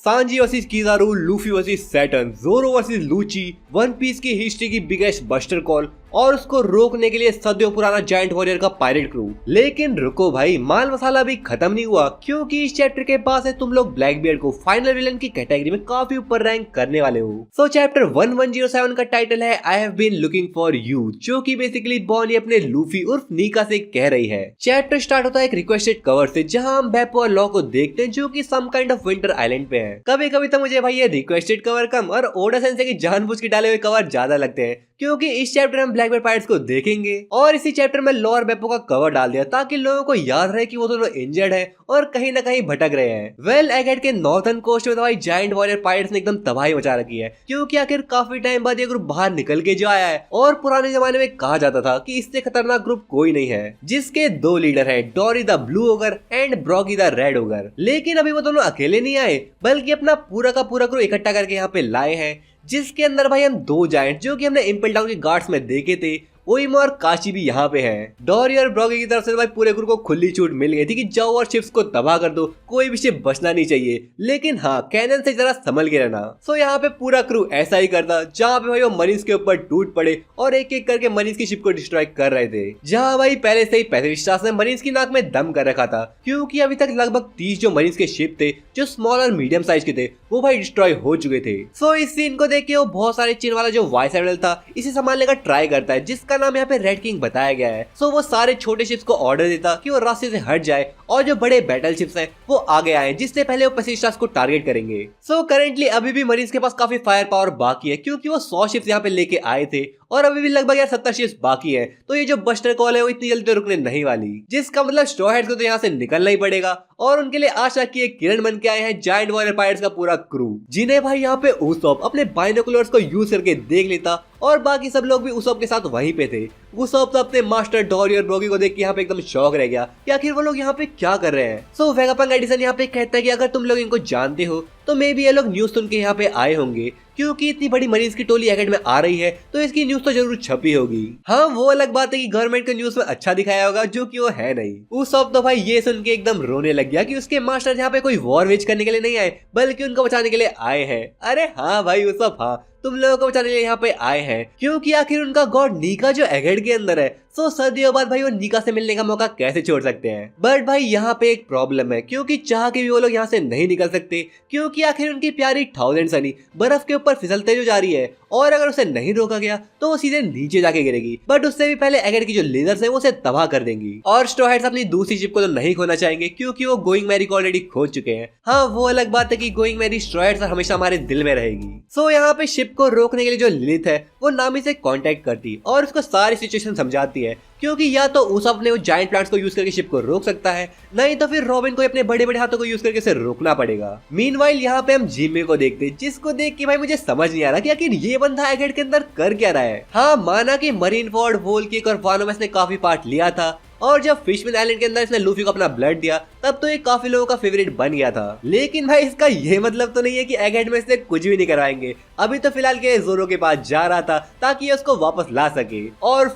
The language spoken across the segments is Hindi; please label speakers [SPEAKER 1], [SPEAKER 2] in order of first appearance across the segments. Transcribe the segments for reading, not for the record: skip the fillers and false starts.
[SPEAKER 1] Sanji versus Kizaru, Luffy versus Saturn, Zoro versus Lucci, One Piece की हिस्ट्री की बिगेस्ट बस्टर कॉल और उसको रोकने के लिए सदियों पुराना जायंट वॉरियर का पायरेट क्रू। लेकिन रुको भाई, माल मसाला भी खत्म नहीं हुआ, क्योंकि इस चैप्टर के पास है तुम लोग ब्लैक बियर्ड को फाइनल विलन की कैटेगरी में काफी ऊपर रैंक करने वाले हो। सो चैप्टर 1107 का टाइटल है I have been looking for you, जो कि बेसिकली बॉनी अपने लूफी उर्फ नीका से कह रही है। चैप्टर स्टार्ट होता है एक रिक्वेस्टेड कवर से, जहां हम बेपो और लॉ को देखते हैं जो कि some kind of winter island पे है। कभी कभी तो मुझे भाई ये रिक्वेस्टेड कवर कम और ओडा सेंसे की जानबूझ के डाले हुए कवर ज्यादा लगते हैं, क्योंकि इस चैप्टर में हम ब्लैक बियर्ड पायरेट्स को देखेंगे और इसी चैप्टर में लॉ और बेपो का कवर डाल दिया ताकि लोगों को याद रहे कि वो दोनों इंजर्ड है और कहीं ना कहीं भटक रहे हैं। वेल एगेट के नॉर्थर्न कोस्ट में तो भाई जायंट वॉरियर पायरेट्स ने एकदम तबाही मचा रखी है, क्योंकि आखिर काफी टाइम बाद ये ग्रुप बाहर निकल के जो आया है और पुराने जमाने में कहा जाता था कि इससे खतरनाक ग्रुप कोई नहीं है, जिसके दो लीडर हैं, Dorry the blue ogre and Brogy the red ogre. लेकिन अभी वो दोनों अकेले नहीं आए, बल्कि अपना पूरा का पूरा क्रू इकट्ठा करके यहाँ पे लाए हैं, जिसके अंदर भाई हम दो जायंट जो कि हमने इम्पल डाउन के गार्ड्स में देखे थे, ओइमा और काशी भी यहाँ पे हैं। डोरी और ब्रॉगी की तरफ से भाई पूरे ग्रुप को खुली छूट मिल गई थी कि जाओ और शिप्स को तबाह कर दो, कोई भी शिप बचना नहीं चाहिए, लेकिन हाँ कैनन से जरा संभल के रहना। सो यहाँ पे पूरा क्रू ऐसा ही करता, जहाँ पे भाई वो मरीज के ऊपर टूट पड़े और एक एक करके मरीज की शिप को डिस्ट्रॉय कर रहे थे। जहाँ भाई पहले से ही पैसिफिक ने मरीज की नाक में दम कर रखा था, क्योंकि अभी तक लगभग 30 जो मरीज के शिप थे जो स्मॉल और मीडियम साइज के थे वो भाई डिस्ट्रॉय हो चुके थे। सो इस सीन को देख के वो बहुत सारे चीन वाला जो वाइस एडमिरल था इसे संभालने का ट्राई करता है, जिसका नाम यहाँ पे रेड किंग बताया गया है। सो वो सारे छोटे शिप्स को ऑर्डर देता कि वो रास्ते से हट जाए और जो बड़े बैटल शिप्स हैं वो आगे आए, जिससे पहले वो पैसिफिक को टारगेट करेंगे। सो करेंटली अभी भी मरीज के पास काफी फायर पावर बाकी है, क्योंकि वो 100 शिप्स यहाँ पे लेके आए थे और अभी भी लगभग यार 70 शिप्स बाकी है। तो ये जो बस्टर कॉल है वो इतनी जल्दी तो रुकने नहीं वाली, जिसका मतलब स्ट्रॉ हेड्स को तो यहाँ से निकलना ही पड़ेगा और उनके लिए आशा की एक किरण बन के आए हैं जायंट वॉरियर पायरेट्स का पूरा क्रू, जिन्हें भाई यहाँ पे उसॉप अपने बाइनोकुलर्स को यूज करके देख लेता और बाकी सब लोग भी उसॉप के साथ वहीं पे थे। उसॉप तो अपने मास्टर डोरी और ब्रॉगी को देख के यहाँ पे एकदम शॉक रह गया कि आखिर वो लोग यहाँ पे क्या कर रहे हैं। सो वेगापंक एडिसन यहाँ पे कहता है कि अगर तुम लोग इनको जानते हो तो मे बी ये लोग न्यूज सुन के यहाँ पे आए होंगे, क्योंकि इतनी बड़ी मरीज की टोली एकेड में आ रही है तो इसकी न्यूज तो जरूर छपी होगी। हाँ वो अलग बात है कि गवर्नमेंट को न्यूज में अच्छा दिखाया होगा, जो कि वो है नहीं। उसॉप तो भाई ये सुन के एकदम रोने लग गया कि उसके मास्टर यहाँ पे कोई वॉर वेज करने के लिए नहीं आए, बल्कि उनको बचाने के लिए आए हैं। अरे हाँ भाई उसॉप, हाँ तुम लोगों को बचाने के लिए यहाँ पे आए हैं, क्योंकि आखिर उनका गॉड नीका जो एगेड के अंदर है। सो सदियों बाद भाई वो नीका से मिलने का मौका कैसे छोड़ सकते हैं। बट भाई यहाँ पे एक प्रॉब्लम है, क्योंकि चाह के भी वो लोग यहाँ से नहीं निकल सकते, क्योंकि आखिर उनकी प्यारी थाउजेंड सनी बर्फ के ऊपर फिसलते जो जा रही है और अगर उसे नहीं रोका गया तो वो सीधे नीचे जाके गिरेगी। बट उससे भी पहले एगेड की जो लीडर्स हैं वो उसे तबाह कर देंगी। और स्ट्रॉ हेड्स अपनी दूसरी शिप को तो नहीं खोना चाहेंगे, क्योंकि वो गोइंग मैरी को ऑलरेडी खो चुके हैं। हाँ वो अलग बात है कि गोइंग मैरी स्ट्रॉ हेड्स हमेशा हमारे दिल में रहेगी। सो यहाँ पे शिप को रोकने के लिए जो लिलिथ है वो नामी से कांटेक्ट करती और उसको सारी सिचुएशन समझाती है, क्योंकि या तो उसॉप ने वो जायंट प्लांट्स को यूज करके शिप को रोक सकता है, नहीं तो फिर रॉबिन को अपने बड़े बड़े हाथों को यूज करके इसे रोकना पड़ेगा। मीनवाइल यहाँ पे हम जिम्मी को देखते, जिसको देख के भाई मुझे समझ नहीं आ रहा कि आखिर ये बंदा एगेड के अंदर कर क्या रहा है। हाँ माना कि मरीन फोर्ड, वोल्किक और वानोमस ने काफी पार्ट लिया था, और जब फिशमैन आइलैंड के अंदर इसने लूफी को अपना ब्लड दिया तब तो ये काफी लोगों का फेवरेट बन गया था। लेकिन भाई इसका ये मतलब तो नहीं है कि एगेड में इसने कुछ भी नहीं करवाएंगे। अभी तो फिलहाल के जोरो के पास जा रहा था ताकि ये उसको वापस ला सके। और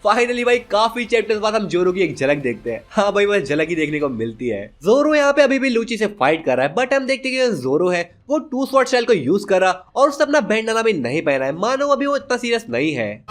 [SPEAKER 1] फाइनली भाई काफी चैप्टर्स बाद हम जोरो की एक झलक देखते हैं। हाँ भाई वह झलक ही देखने को मिलती है। जोरो यहाँ पे अभी भी लूची से फाइट कर रहा है, बट हम देखते हैं कि जोरो है वो टू स्वॉर्ड स्टाइल को यूज कर रहा और उसने अपना बैंडाना भी नहीं पहना है, मानो अभी वो इतना सीरियस नहीं है।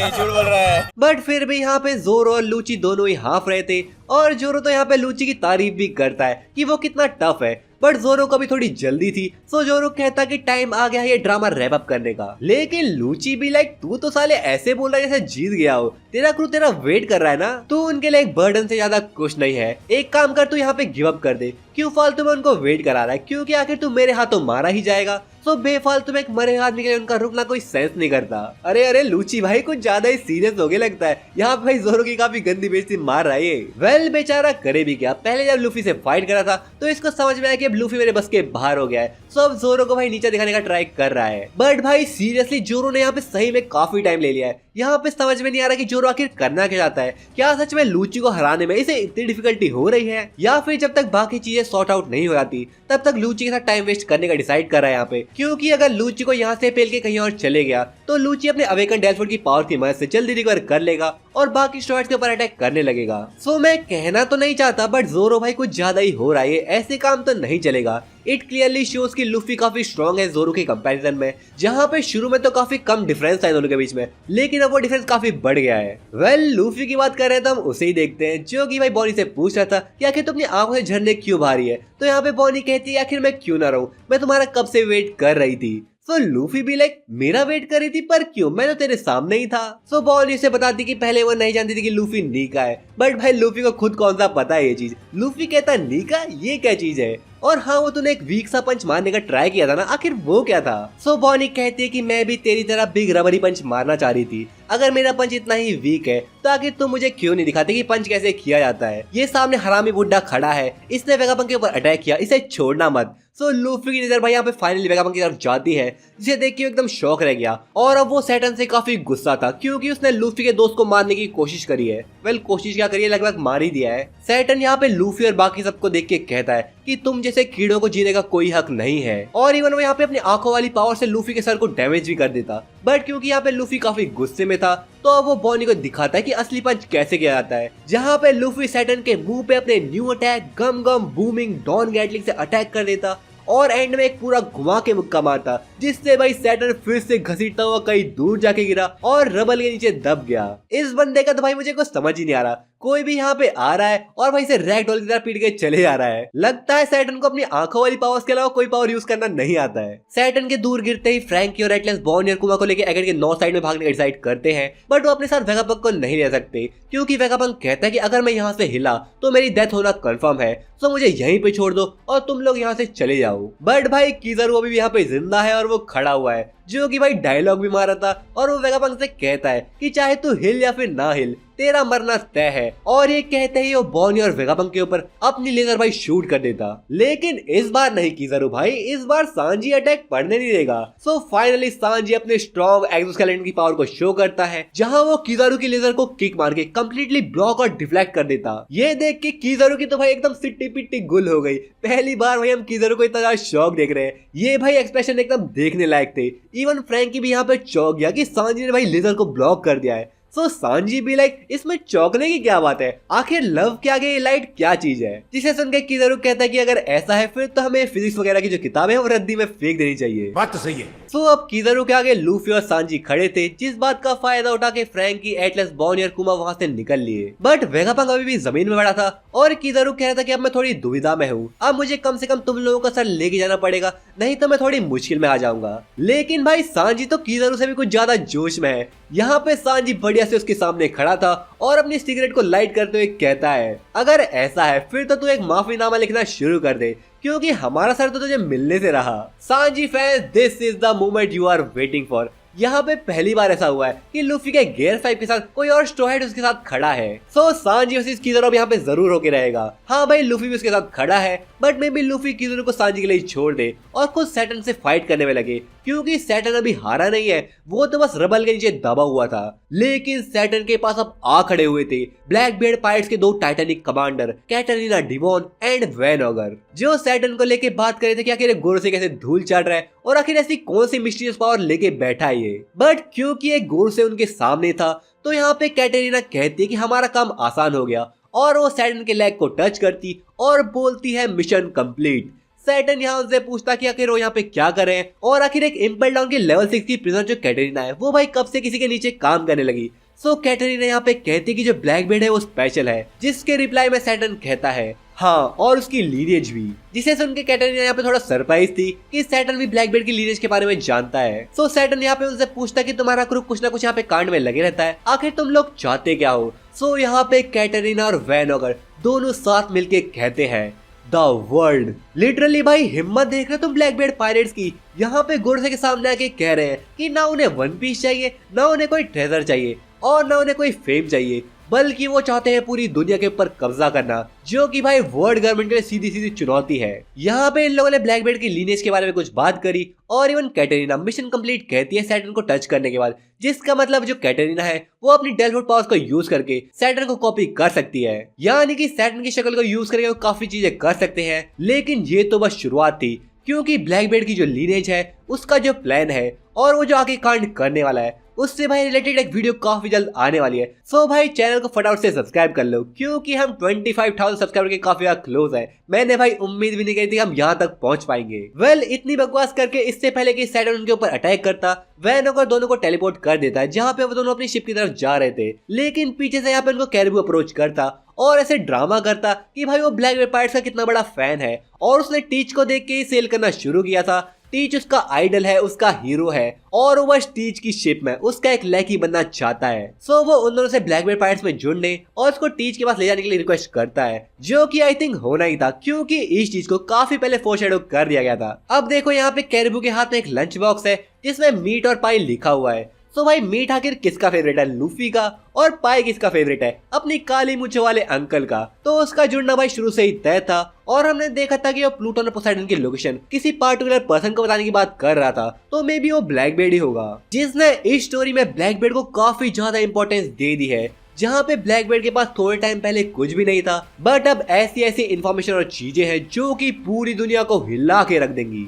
[SPEAKER 2] झूठ बोल रहा है।
[SPEAKER 1] बट फिर भी यहाँ पे जोरो और लूची दोनों ही हाफ रहे थे, और जोरो तो यहाँ पे लूची की तारीफ भी करता है कि वो कितना टफ है। बट जोरो को भी थोड़ी जल्दी थी, सो जोरो कहता कि टाइम आ गया है ये ड्रामा रैप अप करने का। लेकिन लूची भी लाइक तू तो साले ऐसे बोल रहा है जैसे जीत गया हो, तेरा क्रू तेरा वेट कर रहा है ना, तू उनके लिए एक बर्डन से ज्यादा कुछ नहीं है। एक काम कर, तू यहाँ पे गिव अप कर दे, क्यों फालतू में उनको वेट करा रहा है, क्योंकि आखिर तू मेरे हाथों मारा ही जाएगा। सो बेफालतू में एक मरे आदमी के लिए उनका रुकना कोई सेंस नहीं करता। अरे लूची भाई कुछ ज्यादा ही सीरियस हो गया लगता है, यहाँ पे भाई जोरो की काफी गंदी बेइज्जती मार रहा है ये। वेल बेचारा करे भी क्या, पहले जब लूफी से फाइट करा था तो इसको समझ में आया कि अब लूफी मेरे बस के बाहर हो गया है, सो अब जोरो को भाई नीचे दिखाने का ट्राई कर रहा है। बट भाई सीरियसली जोरो ने यहाँ पे सही में काफी टाइम ले लिया है। यहाँ पे समझ में नहीं आ रहा कि जोरो आखिर करना क्या चाहता है। क्या सच में लूची को हराने में इसे इतनी डिफिकल्टी हो रही है, या फिर जब तक बाकी चीजें सॉर्ट आउट नहीं हो जाती तब तक लूची के साथ टाइम वेस्ट करने का डिसाइड कर रहा है यहाँ पे। क्योंकि अगर लूची को यहाँ से पेल के कहीं और चले गया तो लूची अपने अवेकन डेल्फोर्ड की पावर की मदद से जल्दी रिकवर कर लेगा और बाकी स्टूडेंट्स के ऊपर अटैक करने लगेगा। सो मैं कहना तो नहीं चाहता बट जोरो भाई कुछ ज्यादा ही हो रहा है, ऐसे काम तो नहीं चलेगा। इट क्लियरली शोज कि लूफी काफी स्ट्रॉन्ग है जोरो के कंपैरिजन में, जहाँ पे शुरू में तो काफी कम डिफरेंस था दोनों के बीच में, लेकिन अब वो डिफरेंस काफी बढ़ गया है। वेल लूफी की बात कर रहे हैं तो हम उसे ही देखते हैं जो कि भाई बॉनी से पूछ रहा था कि आखिर तुम अपनी आंखों से झरने क्यों बाहरी है। तो यहाँ पे बॉनी कहती है आखिर मैं क्यों ना रहूं, मैं तुम्हारा कब से वेट कर रही थी। सो लूफी भी लाइक मेरा वेट कर रही थी पर क्यों, मैं तो तेरे सामने ही था। सो बॉनी से बताती कि पहले वो नहीं जानती थी कि लूफी नीका है, बट भाई लूफी को खुद कौन सा पता है ये चीज। लूफी कहता नीका ये क्या चीज है, और हाँ वो तूने एक वीक सा पंच मारने का ट्राई किया था ना, आखिर वो क्या था। सो बॉनी कहती है कि मैं भी तेरी तरह बिग रबरी पंच मारना चाह रही थी, अगर मेरा पंच इतना ही वीक है तो आखिर तुम मुझे क्यों नहीं दिखाते कि पंच कैसे किया जाता है। ये सामने हरामी बुड्ढा खड़ा है, इसने वेगापंक के ऊपर अटैक किया, इसे छोड़ना मत। सो लूफी की नजर भाई यहाँ पे फाइनली वेगापंक की तरफ जाती है, जिसे देख के एकदम शॉक रह गया और अब वो सैटर्न से काफी गुस्सा था क्योंकि उसने लूफी के दोस्त को मारने की कोशिश करी है। वेल कोशिश क्या करी है, लगभग मार ही दिया है। सैटर्न यहाँ पे लूफी और बाकी सबको देख के कहता है कि तुम जैसे कीड़ों को जीने का कोई हक नहीं है, और इवन वो यहाँ पे अपनी आंखों वाली पावर से लूफी के सर को डैमेज भी कर देता। बट क्योंकि यहाँ पे लूफी काफी गुस्से में था तो अब वो बॉनी को दिखाता है कि असली पंच कैसे किया जाता है, जहाँ पे लूफी सैटर्न के मुंह पे अपने न्यू अटैक गम गम बूमिंग डॉन गैटलिंग से अटैक कर देता और एंड में एक पूरा घुमा के मुक्का मारता, जिससे भाई सैटर्न फिर से घसीटता हुआ कहीं दूर जाके गिरा और रबल के नीचे दब गया। इस बंदे का तो भाई मुझे कुछ समझ ही नहीं आ रहा, कोई भी यहाँ पे आ रहा है और भाई से रैग डॉल की तरह पीट के चले आ रहा है। लगता है सैटर्न को अपनी आंखों वाली पावर्स के अलावा कोई पावर यूज करना नहीं आता है। सैटर्न के दूर गिरते ही फ्रैंकी और एटलस बॉनी और कुमा को लेकर एगेट के नॉर्थ साइड में भागने का डिसाइड करते हैं, बट वो अपने साथ वेगापंक को नहीं ले सकते क्योंकि वेगापंक कहता है कि अगर मैं यहाँ से हिला तो मेरी डेथ होना कंफर्म है, तो मुझे यहीं पे छोड़ दो और तुम लोग यहाँ से चले जाओ। बट भाई किज़ारू अभी भी यहाँ पे जिंदा है और वो खड़ा हुआ है, जो कि भाई डायलॉग भी मारा था, और वो वेगापंक से कहता है कि चाहे तू हिल या फिर ना हिल तेरा मरना तय है। और ये कहते ही वो बॉनी और वेगापंक के ऊपर अपनी लेजर भाई शूट कर देता, लेकिन इस बार नहीं किज़ारू भाई, इस बार सांजी अटैक पड़ने नहीं देगा। सो फाइनली सांजी अपने स्ट्रॉन्ग एक्सोस्केलेटन की पावर को शो करता है, जहां वो किज़ारू की लेजर को किक मार के कंप्लीटली ब्लॉक और डिफ्लेक्ट कर देता। ये देख के किज़ारू की तो भाई एकदम सिट्टी पिट्टी गुल हो गई। पहली बार भाई हम किज़ारू को इतना शौक देख रहे हैं, ये भाई एक्सप्रेशन एकदम देखने लायक थे। इवन फ्रैंकी भी यहाँ पे चौंक गया कि सांजी ने भाई लेजर को ब्लॉक कर दिया है। सो सांजी भी लाइक इसमें चौंकने की क्या बात है, आखिर लव के आगे ये लाइट क्या चीज है। जिसे सुन के किज़ारू कहता है कि अगर ऐसा है फिर तो हमें फिजिक्स वगैरह की जो किताबें हैं वो रद्दी में फेंक देनी चाहिए।
[SPEAKER 2] बात तो सही है।
[SPEAKER 1] सो अब किज़ारू के आगे लूफी और सांजी खड़े थे, जिस बात का फायदा उठा के फ्रैंकी एटलस बॉनी और कुमा वहां से निकल लिए। बट वेगापंक अभी भी जमीन में बैठा था और किज़ारू कह रहा था कि अब मैं थोड़ी दुविधा में हूँ, अब मुझे कम से कम तुम लोगों का सर लेके जाना पड़ेगा, नहीं तो मैं थोड़ी मुश्किल में आ जाऊंगा। लेकिन भाई सांजी तो किज़ारू से भी कुछ ज्यादा जोश में है। यहाँ पे सांजी बढ़िया से उसके सामने खड़ा था और अपनी सिगरेट को लाइट करते हुए कहता है अगर ऐसा है फिर तो तू एक माफीनामा लिखना शुरू कर दे, क्योंकि हमारा सर तो तुझे मिलने से रहा। Sanji fans, this is the moment you are waiting for. यहाँ पे पहली बार ऐसा हुआ है कि लूफी के गियर 5 के साथ कोई और स्ट्रॉ हैट उसके साथ खड़ा है। सो सांजी वर्सेस किज़ारू अब यहाँ पे जरूर होके रहेगा। हाँ भाई लूफी भी उसके साथ खड़ा है, बट मे बी लूफी किज़ारू को सांजी के लिए छोड़ दे और खुद सैटर्न से फाइट करने में लगे, क्योंकि सैटर्न अभी हारा नहीं है, वो तो बस रबल के नीचे दबा हुआ था। लेकिन सैटर्न के पास अब आ खड़े हुए थे ब्लैक बियर्ड पायरेट्स के 2 Titanic commander Catarina Devon and Van Augur, जो सैटर्न को लेके बात कर रहे थे कि आखिर गोरो से कैसे धूल चाट रहा है और आखिर ऐसी कौन सी मिस्टीरियस पावर लेके बैठा है ये। बट क्योंकि एक गोरो से उनके सामने था तो यहाँ पे कैटरीना कहती है कि हमारा काम आसान हो गया, और वो सैटर्न के लेग को टच करती और बोलती है मिशन कंप्लीट। सैटर्न यहाँ उनसे पूछता कि आखिर वो यहाँ पे क्या कर रहे हैं, और आखिर एक इम्पल डाउन की लेवल 6 की प्रिजनर जो कैटरीना है वो भाई कब से किसी के नीचे काम करने लगी। सो कैटरीना यहाँ पे कहती कि जो ब्लैक बेड है वो स्पेशल है, जिसके रिप्लाई में सैटर्न कहता है हाँ और उसकी लीनियज भी, जिसे सुन के कैटरीना यहाँ पे थोड़ा सरप्राइज थी कि सैटर्न भी ब्लैक बेड की लीनियज के बारे में जानता है। सो सैटर्न यहाँ पे उनसे पूछता कि तुम्हारा क्रू कुछ ना कुछ यहाँ पे कांड में लगे रहता है, आखिर तुम लोग चाहते क्या हो। सो यहाँ पे कैटरीना और वैन ऑगर दोनों साथ मिलके कहते हैं द वर्ल्ड। लिटरली भाई हिम्मत देख रहे तुम ब्लैक बेड पायरेट्स की, यहाँ पे गोरसे के सामने आके कह रहे हैं कि ना उन्हें वन पीस चाहिए, ना उन्हें कोई ट्रेजर चाहिए और ना उन्हें कोई फेम चाहिए, बल्कि वो चाहते हैं पूरी दुनिया के ऊपर कब्जा करना, जो कि भाई वर्ल्ड गवर्नमेंट के लिए सीधी सीधी चुनौती है। यहाँ पे इन लोगों ने ब्लैक बेल्ट की लीनेज के बारे में कुछ बात करी और इवन कैटरीना मिशन कंप्लीट कहती है सैटर्न को टच करने के बाद, जिसका मतलब जो कैटरीना है वो अपनी डेलफोर्ड पावर्स को यूज करके सैटर्न को कॉपी कर सकती है, यानी कि सैटर्न की शक्ल को यूज करके वो काफी चीजें कर सकते हैं। लेकिन ये तो बस शुरुआत थी, क्योंकि ब्लैक बेल्ट की जो लीनेज है उसका जो प्लान है और वो जो आगे कांड करने वाला है उससे भाई रिलेटेड एक वीडियो काफी जल्द आने वाली है। सो भाई चैनल को फटाफट से सब्सक्राइब कर लो क्योंकि हम 25,000 सब्सक्राइबर के काफी ज्यादा क्लोज है। मैंने भाई उम्मीद भी नहीं करी थी हम यहाँ तक पहुंच पाएंगे। वेल इतनी बकवास करके इससे पहले कि सैटर्न उनके ऊपर अटैक करता, वैनोक और दोनों को टेलीपोर्ट कर देता है जहाँ पे वो दोनों अपनी शिप की तरफ जा रहे थे। लेकिन पीछे से यहाँ पे उनको कैरिबू अप्रोच करता और ऐसे ड्रामा करता कि भाई वो ब्लैक बेल्ट पायरेट्स का कितना बड़ा फैन है और उसने टीच को देख के ही सेल करना शुरू किया था। टीच उसका आइडल है, उसका हीरो है और वो बस टीच की शिप में उसका एक लैकी बनना चाहता है। सो वो उन दोनों से ब्लैक बेल्ट पायरेट्स में जुड़ने और उसको टीच के पास ले जाने के लिए रिक्वेस्ट करता है, जो कि आई थिंक होना ही था क्योंकि इस चीज को काफी पहले फोरशैडो कर दिया गया था। अब देखो यहाँ पे कैरिबू के हाथ में एक लंच बॉक्स है जिसमें मीट और पाई लिखा हुआ है। तो भाई मीट आखिर किसका फेवरेट है, लूफी का, और पाई किसका फेवरेट है, अपनी काली मूंछों वाले अंकल का। तो उसका जुड़ना भाई शुरू से ही तय था और हमने देखा था कि वो प्लूटो और पोसाइडन की लोकेशन किसी पार्टिकुलर पर्सन को बताने की बात कर रहा था। तो मे बी वो ब्लैकबेर्ड ही होगा जिसने इस स्टोरी में ब्लैकबेर्ड को काफी ज्यादा इंपॉर्टेंस दे दी है, जहाँ पे ब्लैकबेर्ड के पास थोड़े टाइम पहले कुछ भी नहीं था, बट अब ऐसी ऐसी इन्फॉर्मेशन और चीजें हैं जो कि पूरी दुनिया को हिला के रख देंगी।